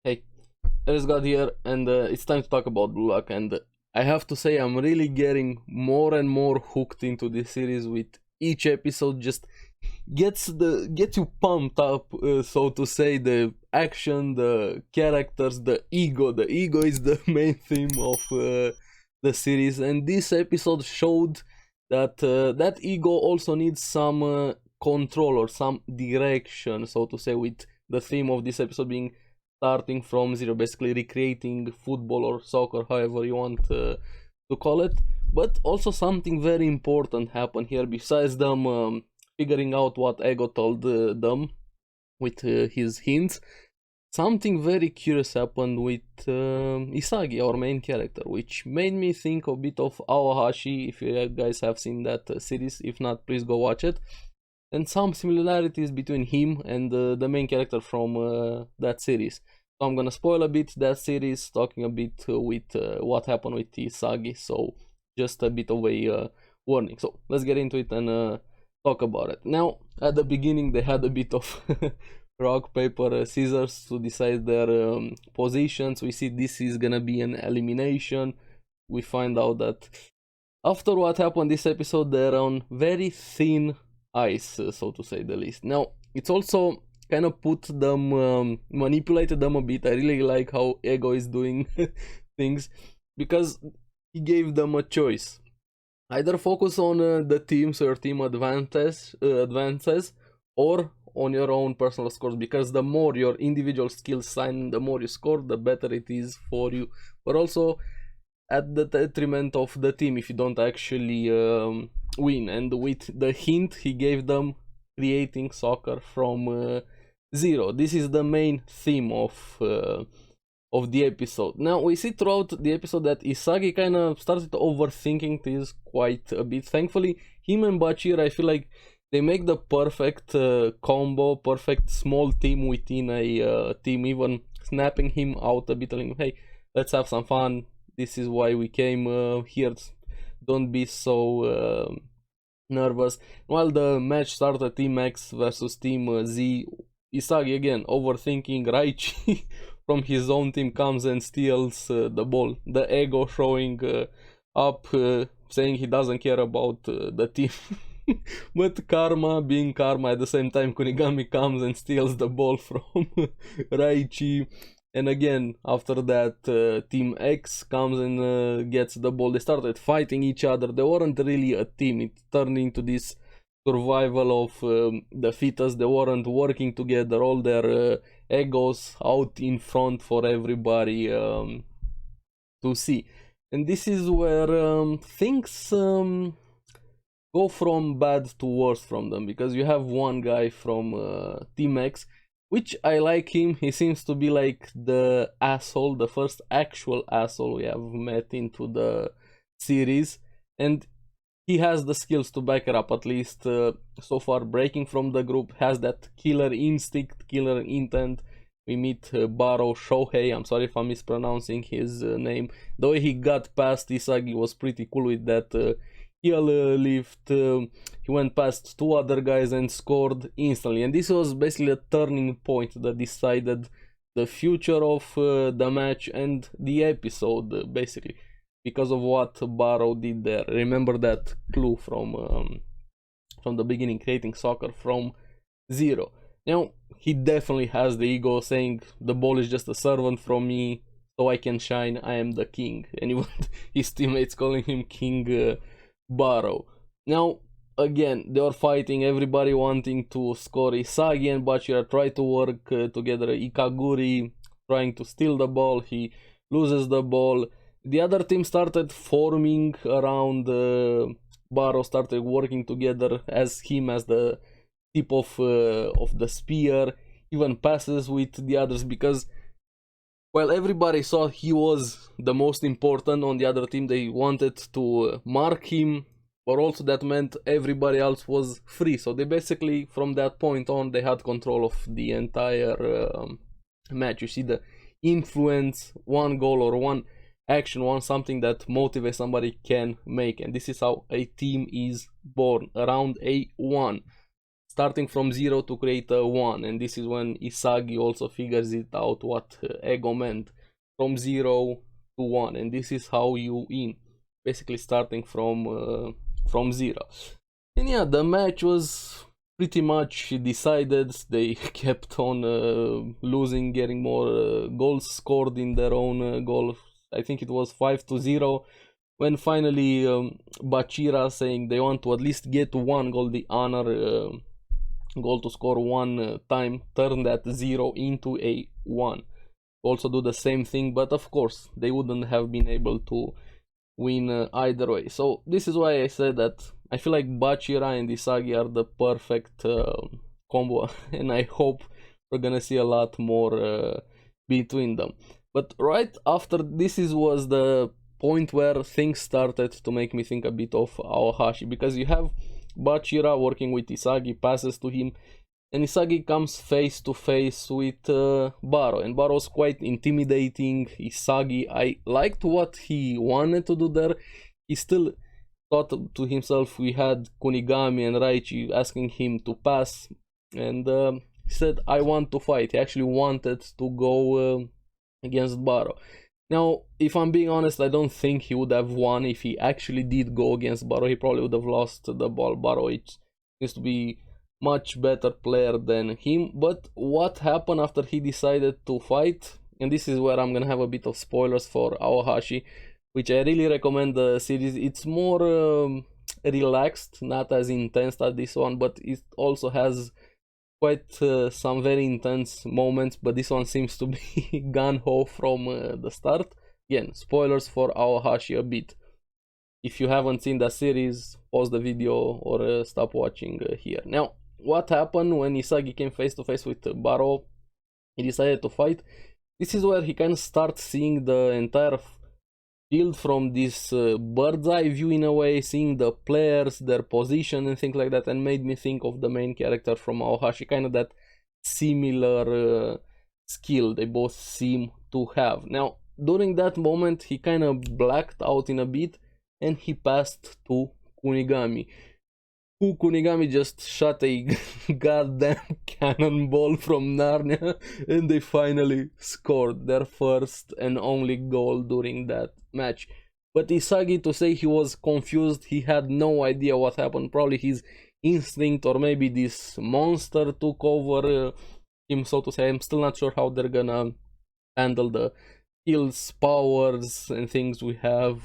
Hey, there's God here, and it's time to talk about Blue Lock. And I have to say, I'm really getting more and more hooked into this series. With each episode, just gets you pumped up, so to say. The action, the characters, the ego. The ego is the main theme of the series, and this episode showed that that ego also needs some control or some direction, so to say. With the theme of this episode being starting from zero, basically recreating football or soccer, however you want to call it. But also something very important happened here, besides them figuring out what Ego told them with his hints. Something very curious happened with Isagi, our main character, which made me think a bit of Awahashi, if you guys have seen that series. If not, please go watch it. And some similarities between him and the main character from that series. So I'm gonna spoil a bit that series, talking a bit with what happened with Isagi, so just a bit of a warning. So let's get into it and talk about it. Now, at the beginning they had a bit of rock, paper, scissors to decide their positions. We see this is gonna be an elimination. We find out that after what happened this episode, they're on very thin ice, so to say the least. Now, it's also kind of put them, manipulated them a bit. I really like how Ego is doing things, because he gave them a choice. Either focus on the team, so your team advances, or on your own personal scores, because the more your individual skills shine, the more you score, the better it is for you. But also at the detriment of the team if you don't actually win. And with the hint he gave them, creating soccer from zero, this is the main theme of the episode. Now we see throughout the episode that Isagi kind of started overthinking this quite a bit. Thankfully, him and Bachir, I feel like they make the perfect combo, perfect small team within a team, even snapping him out a bit, telling him, hey, let's have some fun, this is why we came here, don't be so nervous. While the match started, Team X versus Team Z, Isagi again overthinking. Raichi from his own team comes and steals the ball. The Ego showing up, saying he doesn't care about the team. But Karma, being Karma, at the same time Kunigami comes and steals the ball from Raichi. And again, after that, Team X comes and gets the ball. They started fighting each other. They weren't really a team. It turned into this survival of the fittest. They weren't working together. All their egos out in front for everybody to see. And this is where things go from bad to worse from them. Because you have one guy from Team X, which I like him. He seems to be like the asshole, the first actual asshole we have met into the series, and he has the skills to back it up, at least so far. Breaking from the group, has that killer instinct, killer intent. We meet Baro Shohei, I'm sorry if I'm mispronouncing his name. The way he got past Isagi was pretty cool with that heel lift. He went past two other guys and scored instantly, and this was basically a turning point that decided the future of the match and the episode, basically, because of what Baro did there. Remember that clue from the beginning, creating soccer from zero. Now he definitely has the ego, saying the ball is just a servant from me, so I can shine, I am the king. And even his teammates calling him King Baro. Now again, they are fighting, everybody wanting to score. Isagi and Bachira try to work together. Ikaguri trying to steal the ball, he loses the ball. The other team started forming around Baro, started working together as him as the tip of the spear, even passes with the others, because while everybody saw he was the most important on the other team, they wanted to mark him, but also that meant everybody else was free. So they basically, from that point on, they had control of the entire match. You see the influence one goal or one action, one something that motivates somebody can make, and this is how a team is born, around a one. starting from 0 to create a 1, and this is when Isagi also figures it out what ego meant, from 0 to 1, and this is how you win, basically starting from 0. And yeah, the match was pretty much decided. They kept on losing, getting more goals scored in their own goal. I think it was 5-0, when finally Bachira, saying they want to at least get one goal, the honor goal to score one time, turn that 0 into a 1. Also do the same thing, but of course they wouldn't have been able to win either way. So this is why I said that I feel like Bachira and Isagi are the perfect combo, and I hope we're gonna see a lot more between them. But right after this was the point where things started to make me think a bit of Aohashi, because you have Bachira working with Isagi, passes to him, and Isagi comes face to face with Baro, and Baro's quite intimidating. Isagi, I liked what he wanted to do there. He still thought to himself, we had Kunigami and Raichi asking him to pass, and he said, I want to fight. He actually wanted to go against Baro. Now, if I'm being honest, I don't think he would have won if he actually did go against Baro. He probably would have lost the ball. Baro seems to be much better player than him. But what happened after he decided to fight, and this is where I'm gonna have a bit of spoilers for Aohashi, which I really recommend the series. It's more relaxed, not as intense as this one, but it also has quite some very intense moments, but this one seems to be gun-ho from the start. Again, spoilers for Aohashi a bit. If you haven't seen the series, pause the video or stop watching here. Now, what happened when Isagi came face to face with Baro? He decided to fight. This is where he kind of starts seeing the entire field from this bird's eye view in a way, seeing the players, their position and things like that, and made me think of the main character from Aohashi, kind of that similar skill they both seem to have. Now, during that moment, he kind of blacked out in a bit, and he passed to Kunigami. Kunigami just shot a goddamn cannonball from Narnia, and they finally scored their first and only goal during that match. But Isagi, to say he was confused, he had no idea what happened. Probably his instinct, or maybe this monster took over him, so to say. I'm still not sure how they're gonna handle the skills, powers, and things we have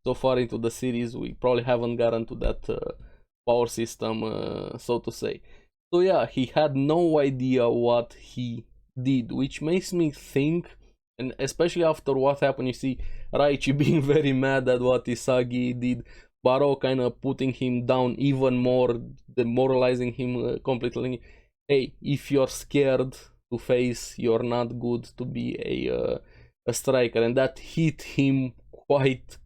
so far into the series. We probably haven't gotten to that power system, so to say. So yeah, he had no idea what he did, which makes me think, and especially after what happened, you see Raichi being very mad at what Isagi did, Baro kind of putting him down even more, demoralizing him completely. Hey, if you're scared to face, you're not good to be a striker, and that hit him quite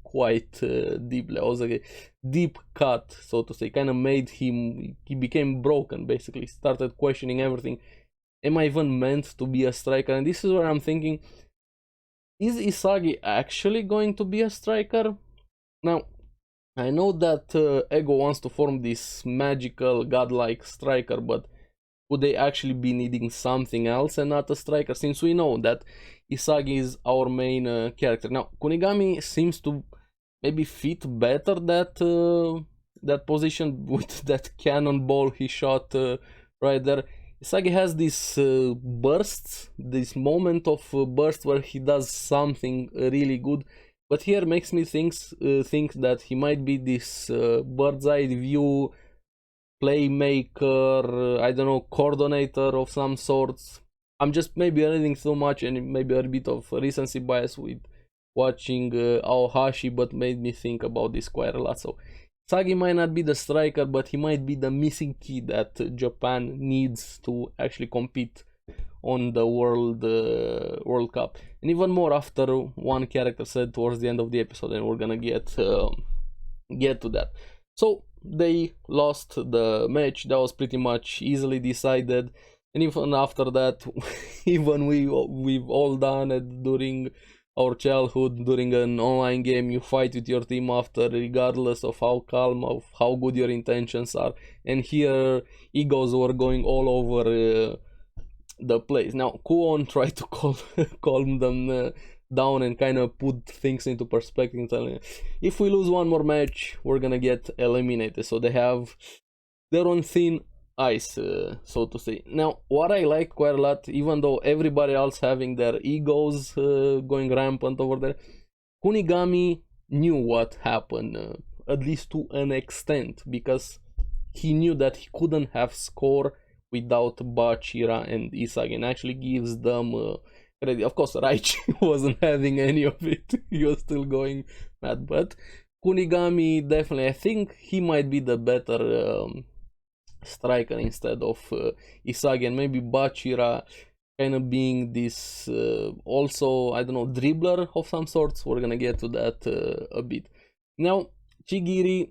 deeply. It was a deep cut, so to say. Kind of made him, he became broken, basically. Started questioning everything. Am I even meant to be a striker? And this is where I'm thinking, is Isagi actually going to be a striker? Now, I know that Ego wants to form this magical, godlike striker, but would they actually be needing something else and not a striker, since we know that Isagi is our main character? Now, Kunigami seems to maybe fit better that position with that cannonball he shot right there. Isagi has this bursts, this moment of burst where he does something really good, but here makes me think that he might be this bird's eye view playmaker, I don't know, coordinator of some sorts. I'm just maybe reading so much, and maybe a bit of recency bias with watching Aohashi, but made me think about this quite a lot. So Isagi might not be the striker, but he might be the missing key that Japan needs to actually compete on the World Cup. And even more after one character said towards the end of the episode, and we're gonna get to that. So they lost the match. That was pretty much easily decided, and even after that, even we've all done it during our childhood. During an online game, you fight with your team after, regardless of how calm, of how good your intentions are. And here, egos were going all over the place. Now, Kuon tried to calm them down and kind of put things into perspective. Telling, if we lose one more match, we're gonna get eliminated. So they have their own thin ice, so to say. Now, what I like quite a lot, even though everybody else having their egos going rampant over there, Kunigami knew what happened, at least to an extent, because he knew that he couldn't have scored without Bachira and Isagi, and actually gives them credit. Of course, Raichi wasn't having any of it. He was still going mad, but Kunigami definitely, I think he might be the better striker instead of Isagi, and maybe Bachira kind of being this also, I don't know, dribbler of some sorts. We're gonna get to that a bit. Now, Chigiri,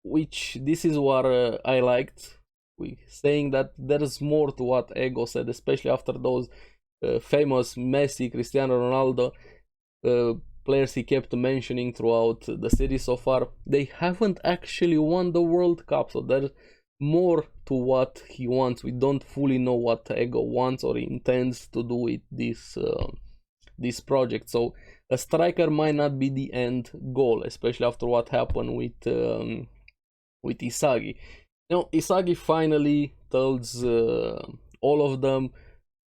which this is what I liked, saying that there's more to what Ego said, especially after those famous Messi, Cristiano Ronaldo players he kept mentioning throughout the series so far. They haven't actually won the World Cup, so there's more to what he wants. We don't fully know what Ego wants or intends to do with this project. So a striker might not be the end goal, especially after what happened with Isagi. Now, Isagi finally tells all of them,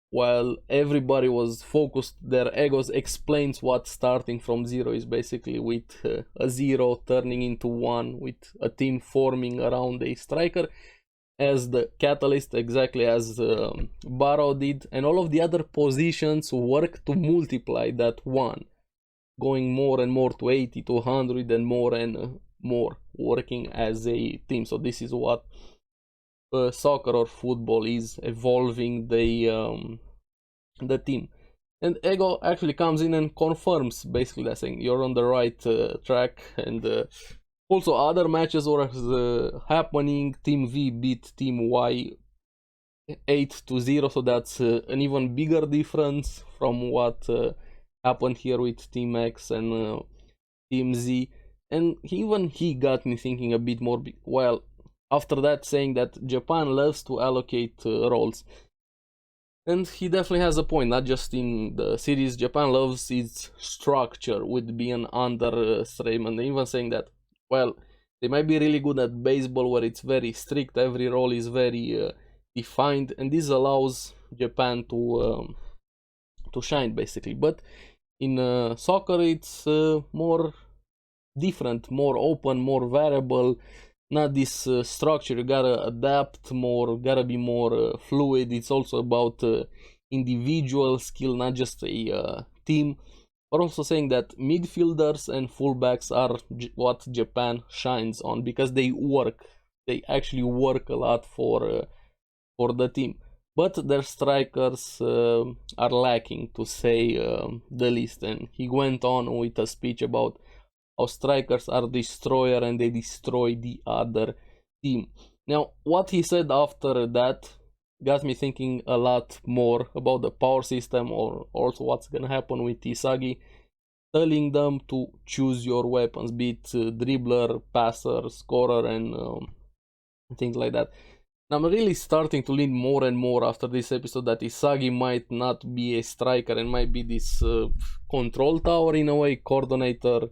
while everybody was focused, their egos, explains what starting from zero is basically, with a zero turning into one, with a team forming around a striker as the catalyst, exactly as Barrow did, and all of the other positions work to multiply that one, going more and more to 80 to 100 and more, working as a team. So this is what soccer or football is, evolving the team. And Ego actually comes in and confirms basically that, saying you're on the right track. And also other matches were happening. Team V beat Team Y 8-0, so that's an even bigger difference from what happened here with Team X and Team Z. And even he got me thinking a bit more, well, after that, saying that Japan loves to allocate roles. And he definitely has a point, not just in the series. Japan loves its structure with being under stream, and even saying that, well, they might be really good at baseball where it's very strict, every role is very defined, and this allows Japan to shine basically. But in soccer, it's more different, more open, more variable. Not this structure. You gotta adapt more, gotta be more fluid. It's also about individual skill, not just a team. But also saying that midfielders and fullbacks are what Japan shines on, because they actually work a lot for the team. But their strikers are lacking, to say the least. And he went on with a speech about how strikers are destroyer and they destroy the other team. Now, what he said after that got me thinking a lot more about the power system, or also what's gonna happen with Isagi, telling them to choose your weapons, be it dribbler, passer, scorer, and things like that. And I'm really starting to lean more and more after this episode that Isagi might not be a striker and might be this control tower in a way, coordinator,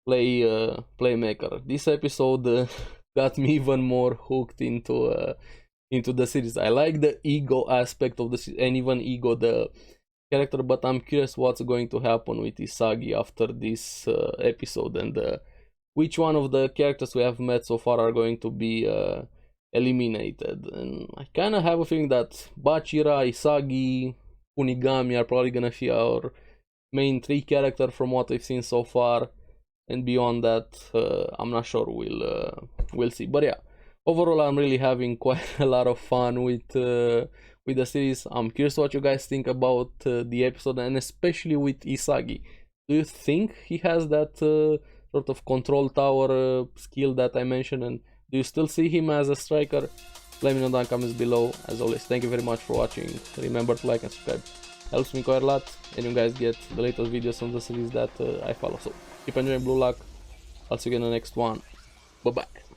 playmaker. This episode got me even more hooked into the series. I like the ego aspect of the series, and even Ego the character, but I'm curious what's going to happen with Isagi after this episode, and which one of the characters we have met so far are going to be eliminated. And I kind of have a feeling that Bachira, Isagi, Kunigami are probably gonna be our main three characters from what we've seen so far. And beyond that, I'm not sure. We'll see. But yeah, overall, I'm really having quite a lot of fun with the series. I'm curious what you guys think about the episode, and especially with Isagi. Do you think he has that sort of control tower skill that I mentioned, and do you still see him as a striker? Let me know down in the comments below. As always, thank you very much for watching. Remember to like and subscribe. helps me quite a lot, and you guys get the latest videos on the series that I follow. So keep enjoying Blue Lock. I'll see you in the next one. Bye bye.